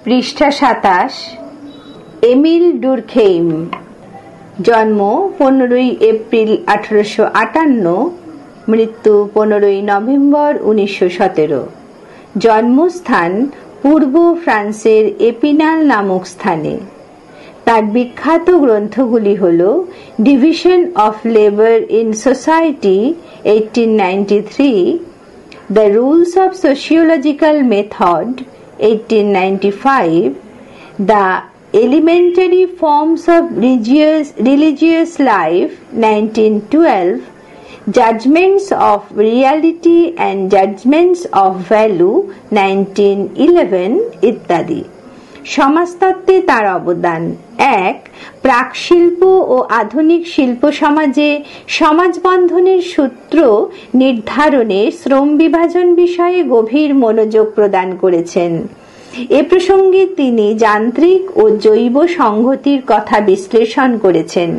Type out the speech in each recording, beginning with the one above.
পৃষ্ঠা 27। Emil Durkheim, জন্ম 15 April 1858, মৃত্যু 15 নভেম্বর 1917। জন্মস্থান পূর্ব ফ্রান্সের এপিনাল নামক স্থানে। তার বিখ্যাত গ্রন্থগুলি হল division of labour in society 1893, the rules of sociological method 1895, the elementary forms of religious life 1912, Judgments of Reality and Judgments of Value 1911 ইত্যাদি। সমাজতত্ত্বে তার অবদান: 1. প্রাক শিল্প ও আধুনিক শিল্প সমাজে সমাজ বন্ধনের সূত্র নির্ধারণে শ্রম বিভাজন বিষয়ে গভীর মনোযোগ প্রদান করেছেন। এ প্রসঙ্গে তিনি যান্ত্রিক ও জৈব সংহতির কথা বিশ্লেষণ করেছেন।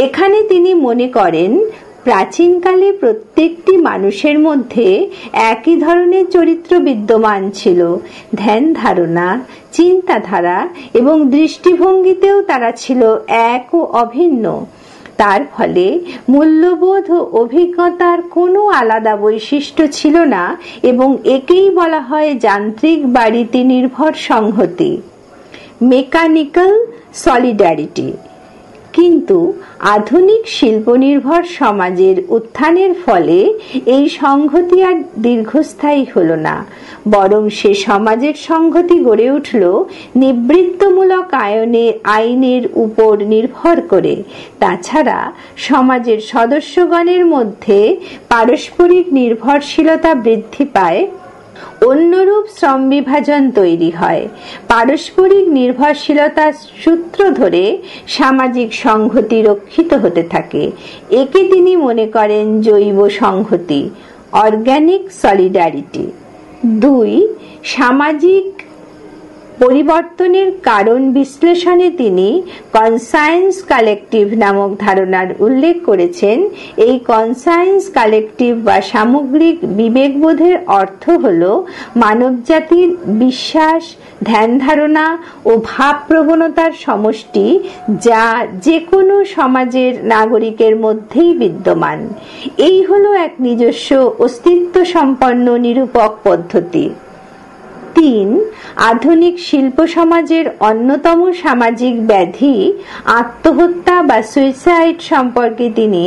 এখানে তিনি মনে করেন, প্রাচীনকালে প্রত্যেকটি মানুষের মধ্যে একই ধরনের চরিত্র বিদ্যমান ছিল। ধ্যান ধারণা, চিন্তাধারা এবং দৃষ্টিভঙ্গিতেও তারা ছিল এক ও অভিন্ন। তার ফলে মূল্যবোধ ও অভিজ্ঞতার কোনো আলাদা বৈশিষ্ট্য ছিল না এবং একেই বলা হয় যান্ত্রিক বা রীতি নির্ভর সংহতি, মেকানিক্যাল সলিডারিটি। কিন্তু আধুনিক শিল্প নির্ভর সমাজের উত্থানের ফলে এই সংহতি আর দীর্ঘস্থায়ী হল না, বরং সে সমাজের সংহতি গড়ে উঠল নিবৃত্তমূলক আইনের উপর নির্ভর করে। তাছাড়া সমাজের সদস্যগণের মধ্যে পারস্পরিক নির্ভরশীলতা বৃদ্ধি পায়, অন্যরূপ শ্রম বিভাজন তৈরি হয়। পারস্পরিক নির্ভরশীলতার সূত্র ধরে সামাজিক সংহতি রক্ষিত হতে থাকে। একে তিনি মনে করেন জৈব সংহতি, অর্গানিক সলিডারিটি। 2. সামাজিক পরিবর্তনের কারণ বিশ্লেষণে তিনি কনসায়েন্স কালেকটিভ নামক ধারণার উল্লেখ করেছেন। এই কনসায়েন্স কালেকটিভ বা সামগ্রিক বিবেকবোধের অর্থ হল মানবজাতির বিশ্বাস, ধ্যান ধারণা ও ভাব প্রবণতার সমষ্টি, যা যে কোনো সমাজের নাগরিকের মধ্যেই বিদ্যমান। এই হলো এক নিজস্ব অস্তিত্ব সম্পন্ন নিরূপক পদ্ধতি। 3. আধুনিক শিল্প সমাজের অন্যতম সামাজিক ব্যাধি আত্মহত্যা বা সুইসাইড সম্পর্কে তিনি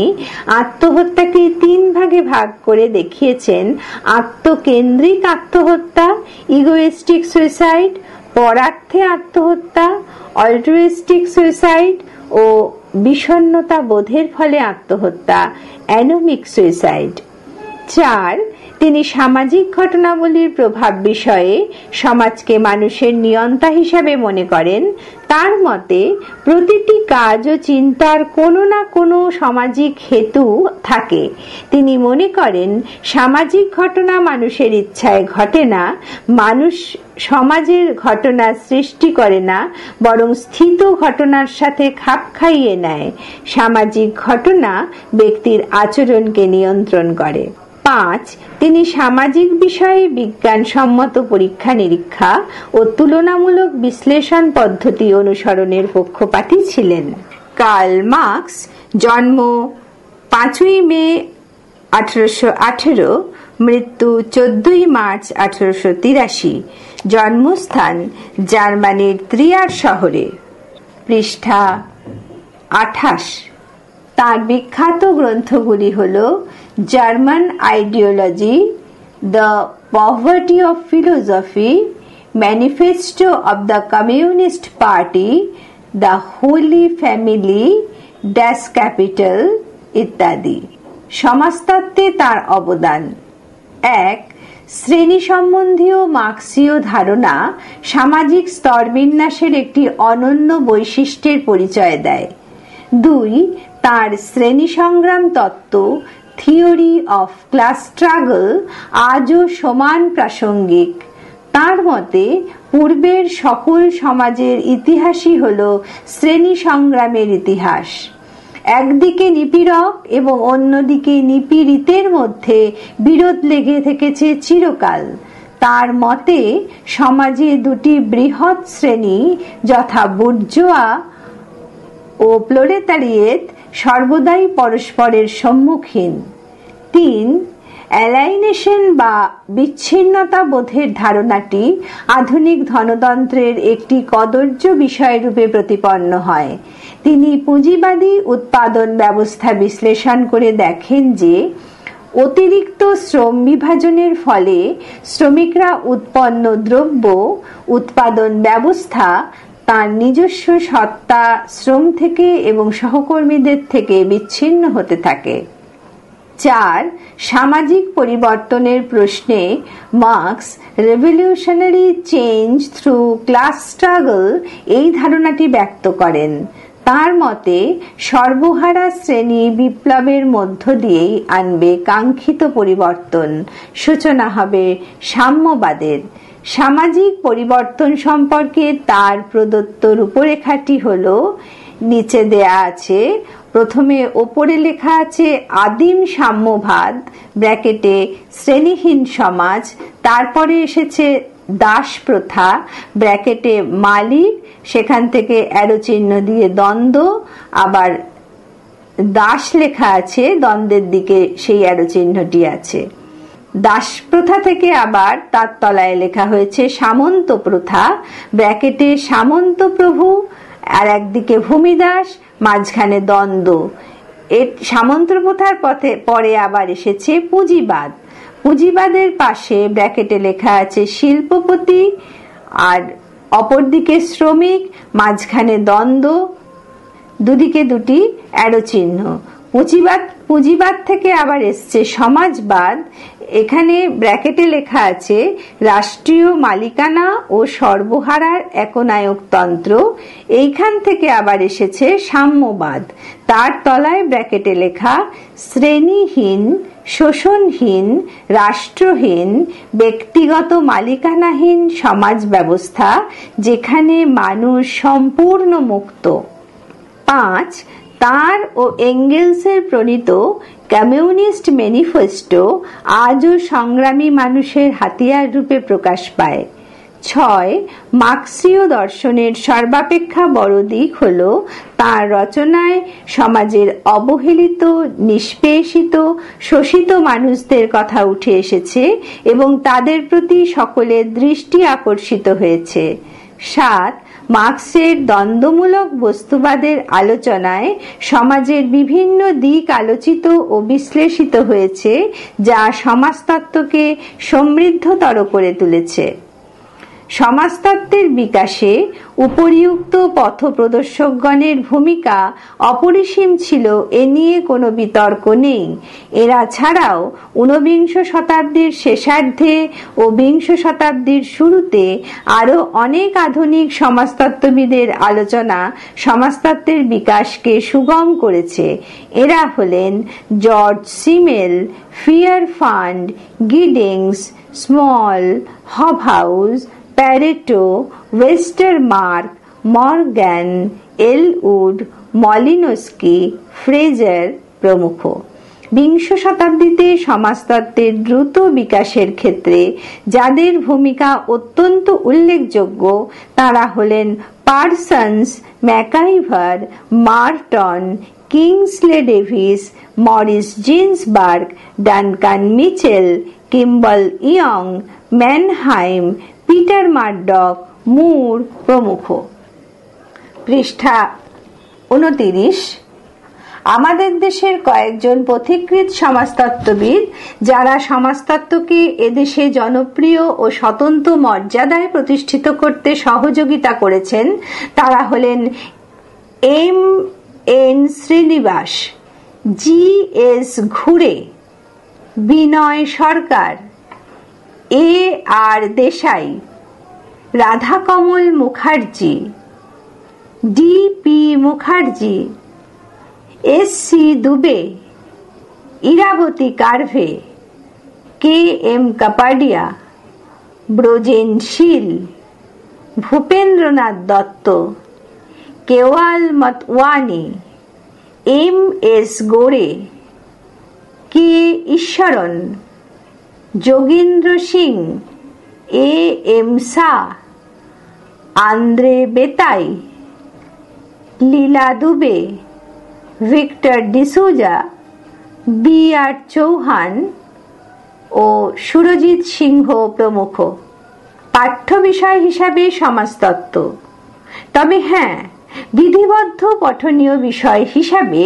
আত্মহত্যাকে 3 ভাগে ভাগ করে দেখিয়েছেন: আত্মকেন্দ্রিক আত্মহত্যা, ইগোইস্টিক সুইসাইড, পরার্থে আত্মহত্যা, অল্ট্রুইস্টিক সুইসাইড ও বিষণ্ণতা বোধের ফলে আত্মহত্যা, অ্যানোমিক সুইসাইড। 4. তিনি সামাজিক ঘটনাবলীর প্রভাব বিষয়ে সমাজকে মানুষের নিয়ন্তা হিসাবে মনে করেন। তার মতে প্রতিটি কাজ ও চিন্তার কোনো না কোনো সামাজিক হেতু থাকে। তিনি মনে করেন সামাজিক ঘটনা মানুষের ইচ্ছায় ঘটে না, মানুষ সমাজের ঘটনা সৃষ্টি করে না, বরং স্থিত ঘটনার সাথে খাপ খাইয়ে নেয়। সামাজিক ঘটনা ব্যক্তির আচরণকে নিয়ন্ত্রণ করে। 5. তিনি সামাজিক বিষয়ে বিজ্ঞানসম্মত পরীক্ষা নিরীক্ষা ও তুলনামূলক বিশ্লেষণ পদ্ধতি অনুসরণের পক্ষপাতী ছিলেন। কার্ল মার্কস, জন্ম 5 মে 1818, মৃত্যু 14 মার্চ 1883, জন্মস্থান জার্মানির ত্রিয়ার শহরে। পৃষ্ঠা 28। তার বিখ্যাত গ্রন্থগুলি হল German ideology, the poverty of philosophy, manifesto of the communist party, the Holi family, ড্যাস ক্যাপিটাল ইত্যাদি। সমাজতত্ত্বে তার অবদান: 1. শ্রেণী সম্বন্ধীয় মার্ক্সীয় ধারণা সামাজিক স্তরবিন্যাসের একটি অনন্য বৈশিষ্ট্যের পরিচয় দেয়। 2. তার শ্রেণী সংগ্রাম তত্ত্ব, থিওরি অফ ক্লাস স্ট্রাগল, আজও সমান প্রাসঙ্গিক। তার মতে পূর্বের সকল সমাজের ইতিহাসই হল শ্রেণী সংগ্রামের ইতিহাস। একদিকে নিপীড়ক এবং অন্যদিকে নিপীড়িতের মধ্যে বিরোধ লেগে থেকেছে চিরকাল। তার মতে সমাজে দুটি বৃহৎ শ্রেণী যথা বুর্জোয়া ও প্রোলেতারিয়েট সর্বদাই পরস্পরের সম্মুখীন। 3. অ্যালাইনেশন বা বিচ্ছিন্নতা বোধের ধারণাটি আধুনিক ধনতন্ত্রের একটি কদর্য বিষয়রূপে প্রতিপন্ন হয়। তিনি পুঁজিবাদী উৎপাদন ব্যবস্থা বিশ্লেষণ করে দেখেন যে অতিরিক্ত শ্রম বিভাজনের ফলে শ্রমিকরা উৎপন্ন দ্রব্য উৎপাদন ব্যবস্থা তার নিজস্ব সত্তা শ্রম থেকে এবং সহকর্মীদের থেকে বিচ্ছিন্ন হতে থাকে। 4. সামাজিক পরিবর্তনের প্রশ্নে marks revolutionary change through class struggle এই ধারণাটি ব্যক্ত করেন। তার মতে সর্বহারা শ্রেণী বিপ্লবের মধ্য দিয়েই আনবে কাঙ্ক্ষিত পরিবর্তন, সূচনা হবে সাম্যবাদের। সামাজিক পরিবর্তন সম্পর্কে তার প্রদত্ত রূপরেখাটি হলো নিচে দেয়া আছে। প্রথমে ওপরে লেখা আছে আদিম সাম্যবাদ ব্র্যাকেটে শ্রেণীহীন সমাজ, তারপরে এসেছে দাস প্রথা ব্র্যাকেটে মালিক, সেখান থেকে অ্যারো চিহ্ন দিয়ে দ্বন্দ্ব, আবার দাস লেখা আছে, দ্বন্দ্বের দিকে সেই অ্যারো চিহ্নটি আছে। দাস প্রথা থেকে আবার তার তলায় লেখা হয়েছে সামন্ত প্রথা ব্র্যাকেটে সামন্ত প্রভু, আর একদিকে ভূমিদাস, মাঝখানে দ্বন্দ্ব। এর সামন্ত প্রথার পরে আবার এসেছে পুঁজিবাদ। পুঁজিবাদের পাশে ব্র্যাকেটে লেখা আছে শিল্পপতি, আর অপরদিকে শ্রমিক, মাঝখানে দ্বন্দ্ব, দুদিকে দুটি অ্যারো চিহ্ন। পুঁজিবাদ থেকে আবার এসছে সমাজবাদ, এখানে ব্র্যাকেটে লেখা আছে রাষ্ট্রীয় মালিকানা ও সর্বহারার একনায়কতন্ত্র। এইখান থেকে আবার এসেছে সাম্যবাদ, তার তলায় ব্র্যাকেটে লেখা শ্রেণীহীন, শোষণহীন, রাষ্ট্রহীন, ব্যক্তিগত মালিকানাহীন সমাজ ব্যবস্থা যেখানে মানুষ সম্পূর্ণ মুক্ত। 5. তার ও এঙ্গেলসের প্রণীত কমিউনিস্ট ম্যানিফেস্টো আজও সংগ্রামী মানুষের হাতিয়ার রূপে প্রকাশ পায়। 6. মার্ক্সীয় দর্শনের সর্বাপেক্ষা বড় দিক হল তার রচনায় সমাজের অবহেলিত, নিষ্পেষিত, শোষিত মানুষদের কথা উঠে এসেছে এবং তাদের প্রতি সকলের দৃষ্টি আকর্ষিত হয়েছে। 7. মার্ক্সের দ্বন্দ্বমূলক বস্তুবাদের আলোচনায় সমাজের বিভিন্ন দিক আলোচিত ও বিশ্লেষিত হয়েছে, যা সমাজতত্ত্বকে সমৃদ্ধতর করে তুলেছে। সমাজতত্ত্বের বিকাশে উপরিউক্ত পথপ্রদর্শকগণের ভূমিকা অপরিসীম ছিল, এ নিয়ে কোনো বিতর্ক নেই। এরা ছাড়াও ঊনবিংশ শতাব্দীর শেষার্ধে ও বিংশ শতাব্দীর শুরুতে আরও অনেক আধুনিক সমাজতত্ত্ববিদের আলোচনা সমাজতত্ত্বের বিকাশকে সুগম করেছে। এরা হলেন জর্জ সিমেল, ফিয়ারফান্ড, Giddings, Small, Hobhouse, Pareto, Westermarck, Morgan, Ellwood, Malinowski, Frazer প্রমুখ। বিংশ শতাব্দীতে সমাজতত্ত্বের দ্রুত বিকাশের ক্ষেত্রে যাদের ভূমিকা অত্যন্ত উল্লেখযোগ্য তারা হলেন Parsons, MacIver, Merton, Kingsley Davis, Morris Ginsberg, Duncan Mitchell, Kimball Young, Mannheim, Peter Murdock, Moore প্রমুখ। পৃষ্ঠা 29। আমাদের দেশের কয়েকজন পথিকৃৎ সমাজতত্ত্ববিদ যারা সমাজতত্ত্বকে এদেশে জনপ্রিয় ও স্বতন্ত্র মর্যাদায় প্রতিষ্ঠিত করতে সহযোগিতা করেছেন তারা হলেন MN. Srinivas, G S. Ghurye, Binoy Sarkar, A R. Desai, Radhakamal Mukherjee, D P. Mukherjee, S C. Dube, Irawati Karve, K M. Kapadia, Brajen Seal, Bhupendranath Dutta, Kewal Motwani, M S. Gore, K. Ishwaran, Yogendra Singh, A.M. Shah, Andre Beteille, Leela Dube, Victor D'Souza, B.R. Chauhan ও সুরজিৎ সিংহ প্রমুখ। পাঠ্য বিষয় হিসাবে সমাজতত্ত্ব। তবে হ্যাঁ, বিধিবদ্ধ পঠনীয় বিষয় হিসাবে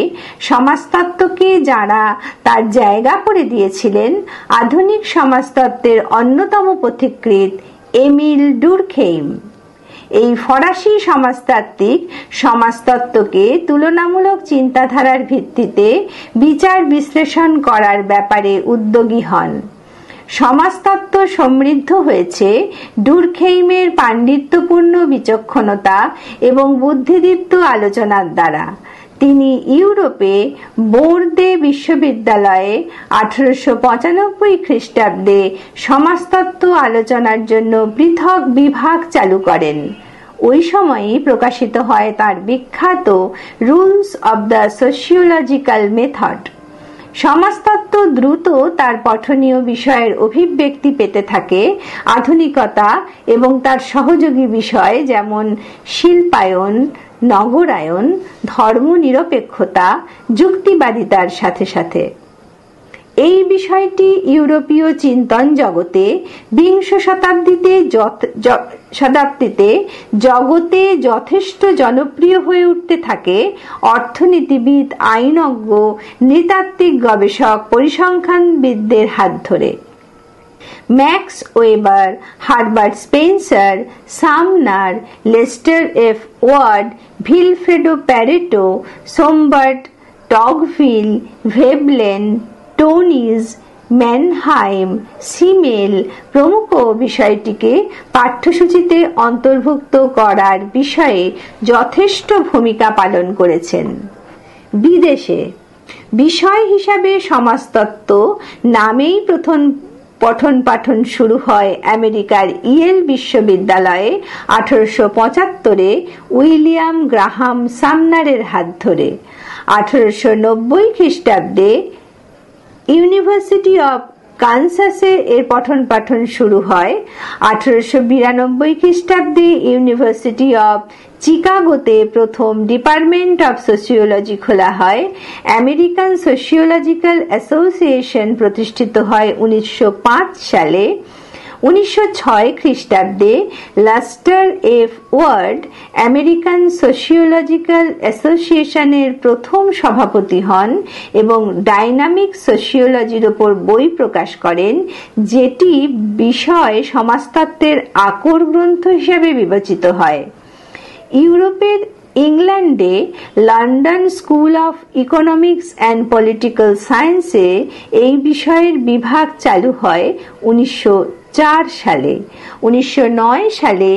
সমাজতত্ত্বকে যারা তার জায়গা করে দিয়েছিলেন আধুনিক সমাজতত্ত্বের অন্যতম পথিকৃৎ এমিল ডুরখেইম। এই ফরাসি সমাজতাত্ত্বিক সমাজতত্ত্বকে তুলনামূলক চিন্তাধারার ভিত্তিতে বিচার বিশ্লেষণ করার ব্যাপারে উদ্যোগী হন। সমাজতত্ত্ব সমৃদ্ধ হয়েছে ডুরখেইমের পাণ্ডিত্যপূর্ণ বিচক্ষণতা এবং বুদ্ধিদীপ্ত আলোচনার দ্বারা। তিনি ইউরোপে বোর্দে বিশ্ববিদ্যালয়ে 1895 খ্রিস্টাব্দে সমাজতত্ত্ব আলোচনার জন্য পৃথক বিভাগ চালু করেন। ওই সময়ই প্রকাশিত হয় তার বিখ্যাত rules of the sociological method. সমাজতত্ত্ব দ্রুত তার পঠনীয় বিষয়ের অভিব্যক্তি পেতে থাকে আধুনিকতা এবং তার সহযোগী বিষয় যেমন শিল্পায়ন, নগরায়ন, ধর্মনিরপেক্ষতা, যুক্তিবাদিতার সাথে সাথে। এই বিষয়টি ইউরোপীয় চিন্তন জগতে বিংশ শতাব্দীতে জগতে যথেষ্ট জনপ্রিয় হয়ে উঠতে থাকে অর্থনীতিবিদ, আইনজ্ঞ, নৃতাত্ত্বিক গবেষক, পরিসংখ্যানবিদদের হাত ধরে। Max Weber, Herbert Spencer, Sumner, Lester F Ward, Vilfredo Pareto, Sombart, Tocqueville, Veblen, Tonnies, Mannheim, Simmel প্রমুখ বিষয়টিকে পাঠ্যসূচিতে অন্তর্ভুক্ত করার বিষয়ে যথেষ্ট ভূমিকা পালন করেছেন। বিদেশে বিষয় হিসাবে সমাজতত্ত্ব নামেই প্রথম পঠন পাঠন শুরু হয় আমেরিকার ইয়েল বিশ্ববিদ্যালয়ে 1875 উইলিয়াম গ্রাহাম সামনারের হাত ধরে। 1890 খ্রিস্টাব্দে ইউনিভার্সিটি অব কানসাসে এর পঠন পাঠন শুরু হয়। 1892 খ্রিস্টাব্দে ইউনিভার্সিটি অব চিকাগোতে প্রথম ডিপার্টমেন্ট অব সোশিওলজি খোলা হয়। আমেরিকান সোশিওলজিক্যাল অ্যাসোসিয়েশন প্রতিষ্ঠিত হয় 1905 সালে। 1906 খ্রিস্টাব্দে লাস্টার এফ ওয়ার্ড আমেরিকান সোশিওলজিক্যাল অ্যাসোসিয়েশনের প্রথম সভাপতি হন এবং ডাইনামিক সোশিওলজির উপর বই প্রকাশ করেন, যেটি বিষয় সমাজতত্ত্বের আকর গ্রন্থ হিসাবে বিবেচিত হয়। ইউরোপের ইংল্যান্ডে London school of economics and political সায়েন্সে এই বিষয়ের বিভাগ চালু হয় 1904 সালে। 1909 সালে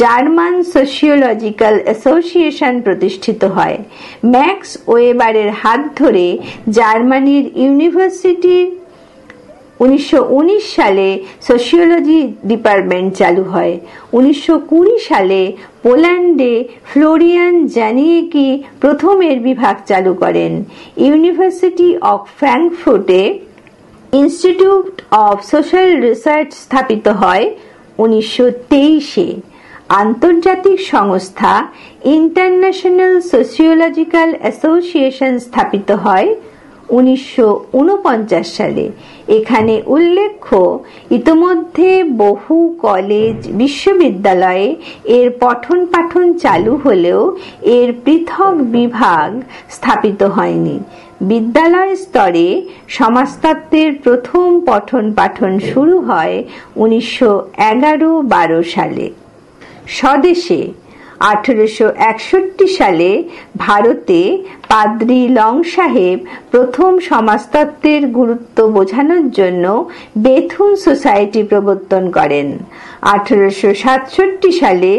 জার্মান সোশিওলজিক্যাল অ্যাসোসিয়েশন প্রতিষ্ঠিত হয়। ম্যাক্স ওয়েবারের হাত ধরে জার্মানির ইউনিভার্সিটির 1919 সালে সোশিওলজি ডিপার্টমেন্ট চালু হয়। 1920 সালে পোল্যান্ডে ফ্লোরিয়ান জানিয়েকি প্রথমের বিভাগ চালু করেন। ইউনিভার্সিটি অফ ফ্র্যাঙ্কফুর্টে ইনস্টিটিউট অফ সোশ্যাল রিসার্চ স্থাপিত হয় 1923-এ। আন্তর্জাতিক সংস্থা ইন্টারন্যাশনাল সোশিওলজিক্যাল অ্যাসোসিয়েশন স্থাপিত হয় 1949 সালে। এখানে উল্লেখ্য, ইতোমধ্যে বহু কলেজ, বিশ্ববিদ্যালয়ে এর পঠন পাঠন চালু হলেও এর পৃথক বিভাগ স্থাপিত হয়নি। বিদ্যালয় স্তরে সমাজতত্ত্বের প্রথম পঠন পাঠন শুরু হয় 1911-12 সালে। স্বদেশে 1861 সালে ভারতে পাদ্রী লং সাহেব প্রথম সমাজতত্ত্বের গুরুত্ব বোঝানোর জন্য বেথুন সোসাইটি প্রবর্তন করেন। 1867 সালে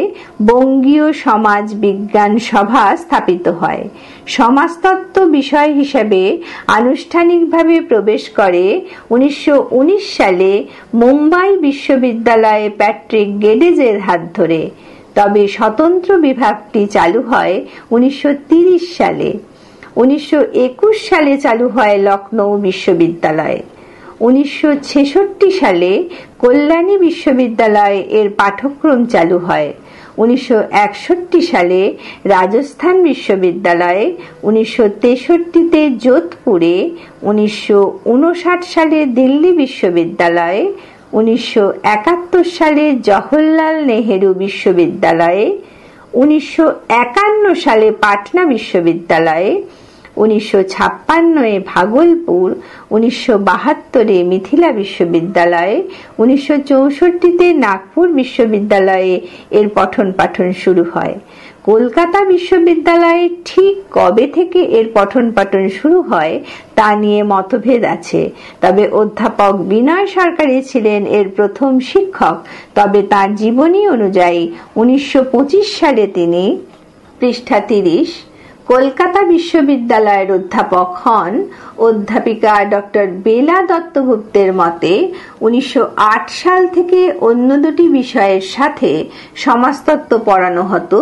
বঙ্গীয় সমাজ বিজ্ঞান সভা স্থাপিত হয়। সমাজতত্ত্ব বিষয় হিসাবে আনুষ্ঠানিকভাবে প্রবেশ করে 1919 সালে মুম্বাই বিশ্ববিদ্যালয়ে প্যাট্রিক গেডেজের হাত ধরে। তবে স্বতন্ত্র বিভাগটি চালু হয় 1930 সালে। 1921 সালে চালু হয় লখনৌ বিশ্ববিদ্যালয়ে। 1966 সালে কল্যাণী বিশ্ববিদ্যালয়ে এর পাঠ্যক্রম চালু হয়। 1961 সালে রাজস্থান বিশ্ববিদ্যালয়ে, 1963 যোধপুরে, 1959 সালে দিল্লি বিশ্ববিদ্যালয়ে, 1971 সালে জওহরলাল নেহেরু বিশ্ববিদ্যালয়ে, 1951 সালে পাটনা বিশ্ববিদ্যালয়ে, 1956 ভাগলপুর, 1972 মিথিলা বিশ্ববিদ্যালয়ে, 1964 নাগপুর বিশ্ববিদ্যালয়ে এর পঠন পাঠন শুরু হয়। কলকাতা বিশ্ববিদ্যালয়ে ঠিক কবে থেকে এর পঠন পাঠন শুরু হয় তা নিয়ে মতভেদ আছে। তবে অধ্যাপক বিনয় সরকারী ছিলেন এর প্রথম শিক্ষক। তবে তার জীবনী অনুযায়ী 1925 সালে তিনি, পৃষ্ঠা 30, কলকাতা বিশ্ববিদ্যালয়ের অধ্যাপক হন। অধ্যাপিকা ডক্টর বেলা দত্তগুপ্তের মতে 1908 সাল থেকে অন্য দুটি বিষয়ের সাথে সমাজতত্ত্ব পড়ানো হতো,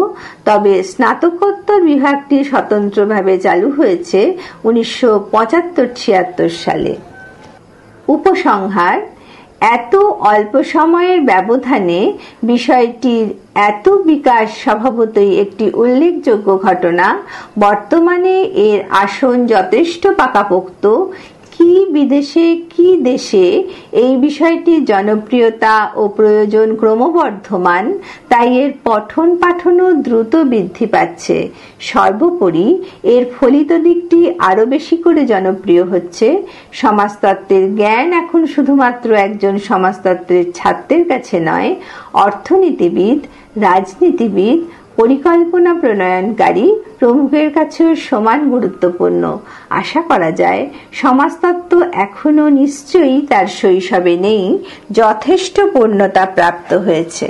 তবে স্নাতকোত্তর বিভাগটি স্বতন্ত্রভাবে চালু হয়েছে 1975-76 সালে। উপসংহার: এত অল্প সময়ের ব্যবধানে বিষয়টির এত বিকাশ স্বভাবতই একটি উল্লেখযোগ্য ঘটনা। বর্তমানে এর আসন যথেষ্ট পাকাপোক্ত। কি বিদেশে কি দেশে এই বিষয়টির জনপ্রিয়তা ও প্রয়োজন ক্রমবর্ধমান, তাই এর পঠন পাঠনও দ্রুত বৃদ্ধি পাচ্ছে। সর্বোপরি এর ফলিত দিকটি আরো বেশি করে জনপ্রিয় হচ্ছে। সমাজতত্ত্বের জ্ঞান এখন শুধুমাত্র একজন সমাজতত্ত্বের ছাত্রের কাছে নয়, অর্থনীতিবিদ, রাজনীতিবিদ, পরিকল্পনা প্রণয়নকারী প্রমুখের কাছেও সমান গুরুত্বপূর্ণ। আশা করা যায় সমাজতত্ত্ব এখনো নিশ্চয়ই তার শৈশবে নেই, যথেষ্ট পূর্ণতা প্রাপ্ত হয়েছে।